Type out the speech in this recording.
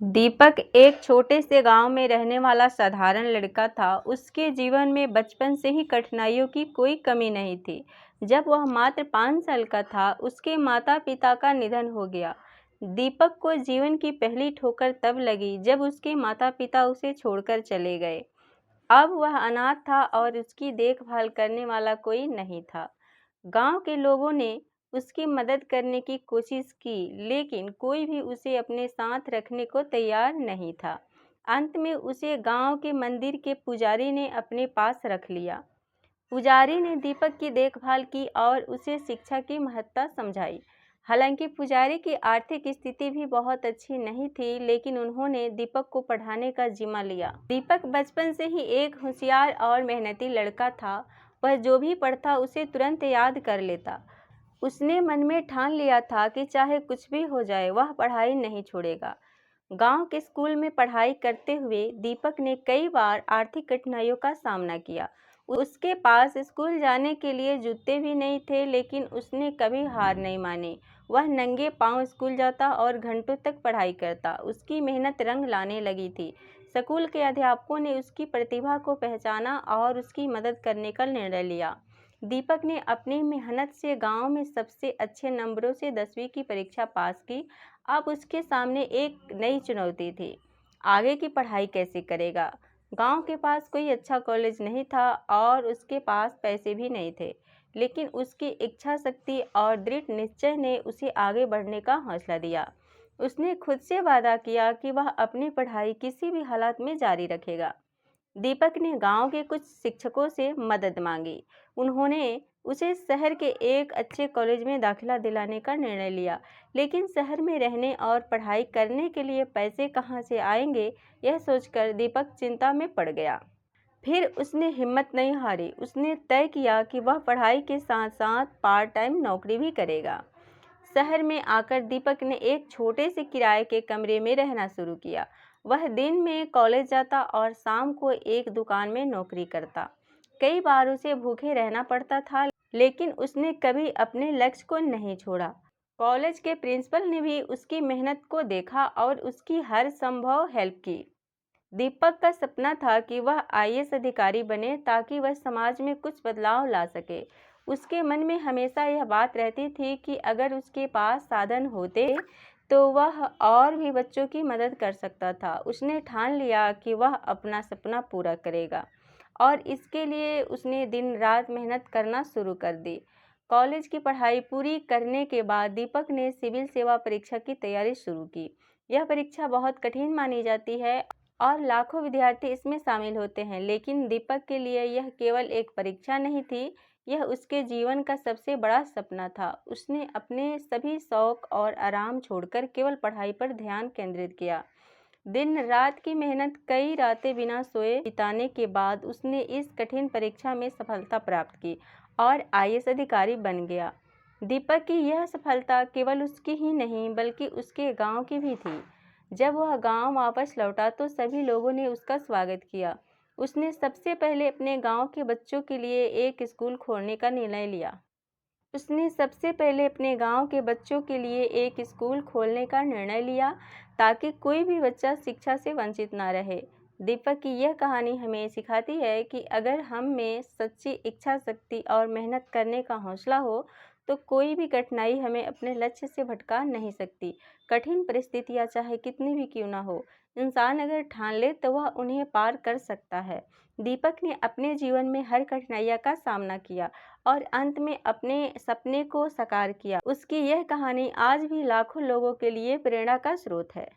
दीपक एक छोटे से गांव में रहने वाला साधारण लड़का था। उसके जीवन में बचपन से ही कठिनाइयों की कोई कमी नहीं थी। जब वह मात्र 5 साल का था, उसके माता-पिता का निधन हो गया। दीपक को जीवन की पहली ठोकर तब लगी जब उसके माता-पिता उसे छोड़कर चले गए। अब वह अनाथ था और उसकी देखभाल करने वाला कोई नहीं था। गांव के लोगों ने उसकी मदद करने की कोशिश की, लेकिन कोई भी उसे अपने साथ रखने को तैयार नहीं था। अंत में उसे गांव के मंदिर के पुजारी ने अपने पास रख लिया। पुजारी ने दीपक की देखभाल की और उसे शिक्षा की महत्ता समझाई। हालांकि पुजारी की आर्थिक स्थिति भी बहुत अच्छी नहीं थी, लेकिन उन्होंने दीपक को पढ़ाने का जिम्मा लिया। दीपक बचपन से ही एक होशियार और मेहनती लड़का था। वह जो भी पढ़ता उसे तुरंत याद कर लेता। उसने मन में ठान लिया था कि चाहे कुछ भी हो जाए, वह पढ़ाई नहीं छोड़ेगा। गांव के स्कूल में पढ़ाई करते हुए दीपक ने कई बार आर्थिक कठिनाइयों का सामना किया। उसके पास स्कूल जाने के लिए जूते भी नहीं थे, लेकिन उसने कभी हार नहीं मानी। वह नंगे पांव स्कूल जाता और घंटों तक पढ़ाई करता। उसकी मेहनत रंग लाने लगी थी। स्कूल के अध्यापकों ने उसकी प्रतिभा को पहचाना और उसकी मदद करने का निर्णय लिया। दीपक ने अपनी मेहनत से गांव में सबसे अच्छे नंबरों से 10वीं की परीक्षा पास की। अब उसके सामने एक नई चुनौती थी। आगे की पढ़ाई कैसे करेगा? गांव के पास कोई अच्छा कॉलेज नहीं था और उसके पास पैसे भी नहीं थे, लेकिन उसकी इच्छा शक्ति और दृढ़ निश्चय ने उसे आगे बढ़ने का हौसला दिया। उसने खुद से वादा किया कि वह अपनी पढ़ाई किसी भी हालत में जारी रखेगा। दीपक ने गांव के कुछ शिक्षकों से मदद मांगी। उन्होंने उसे शहर के एक अच्छे कॉलेज में दाखिला दिलाने का निर्णय लिया, लेकिन शहर में रहने और पढ़ाई करने के लिए पैसे कहां से आएंगे, यह सोचकर दीपक चिंता में पड़ गया। फिर उसने हिम्मत नहीं हारी। उसने तय किया कि वह पढ़ाई के साथ साथ पार्ट टाइम नौकरी भी करेगा। शहर में आकर दीपक ने एक छोटे से किराए के कमरे में रहना शुरू किया। वह दिन में कॉलेज जाता और शाम को एक दुकान में नौकरी करता। कई बार उसे भूखे रहना पड़ता था, लेकिन उसने कभी अपने लक्ष्य को नहीं छोड़ा। कॉलेज के प्रिंसिपल ने भी उसकी मेहनत को देखा और उसकी हर संभव हेल्प की। दीपक का सपना था कि वह आईएएस अधिकारी बने, ताकि वह समाज में कुछ बदलाव ला सके। उसके मन में हमेशा यह बात रहती थी कि अगर उसके पास साधन होते तो वह और भी बच्चों की मदद कर सकता था। उसने ठान लिया कि वह अपना सपना पूरा करेगा और इसके लिए उसने दिन रात मेहनत करना शुरू कर दी। कॉलेज की पढ़ाई पूरी करने के बाद दीपक ने सिविल सेवा परीक्षा की तैयारी शुरू की। यह परीक्षा बहुत कठिन मानी जाती है और लाखों विद्यार्थी इसमें शामिल होते हैं, लेकिन दीपक के लिए यह केवल एक परीक्षा नहीं थी, यह उसके जीवन का सबसे बड़ा सपना था। उसने अपने सभी शौक और आराम छोड़कर केवल पढ़ाई पर ध्यान केंद्रित किया। दिन रात की मेहनत, कई रातें बिना सोए बिताने के बाद उसने इस कठिन परीक्षा में सफलता प्राप्त की और आईएएस अधिकारी बन गया। दीपक की यह सफलता केवल उसकी ही नहीं, बल्कि उसके गांव की भी थी। जब वह गांव वापस लौटा तो सभी लोगों ने उसका स्वागत किया। उसने सबसे पहले अपने गांव के बच्चों के लिए एक स्कूल खोलने का निर्णय लिया। उसने सबसे पहले अपने गांव के बच्चों के लिए एक स्कूल खोलने का निर्णय लिया, ताकि कोई भी बच्चा शिक्षा से वंचित ना रहे। दीपक की यह कहानी हमें सिखाती है कि अगर हम में सच्ची इच्छा शक्ति और मेहनत करने का हौसला हो, तो कोई भी कठिनाई हमें अपने लक्ष्य से भटका नहीं सकती। कठिन परिस्थितियां चाहे कितनी भी क्यों ना हो, इंसान अगर ठान ले तो वह उन्हें पार कर सकता है। दीपक ने अपने जीवन में हर कठिनाइयों का सामना किया और अंत में अपने सपने को साकार किया। उसकी यह कहानी आज भी लाखों लोगों के लिए प्रेरणा का स्रोत है।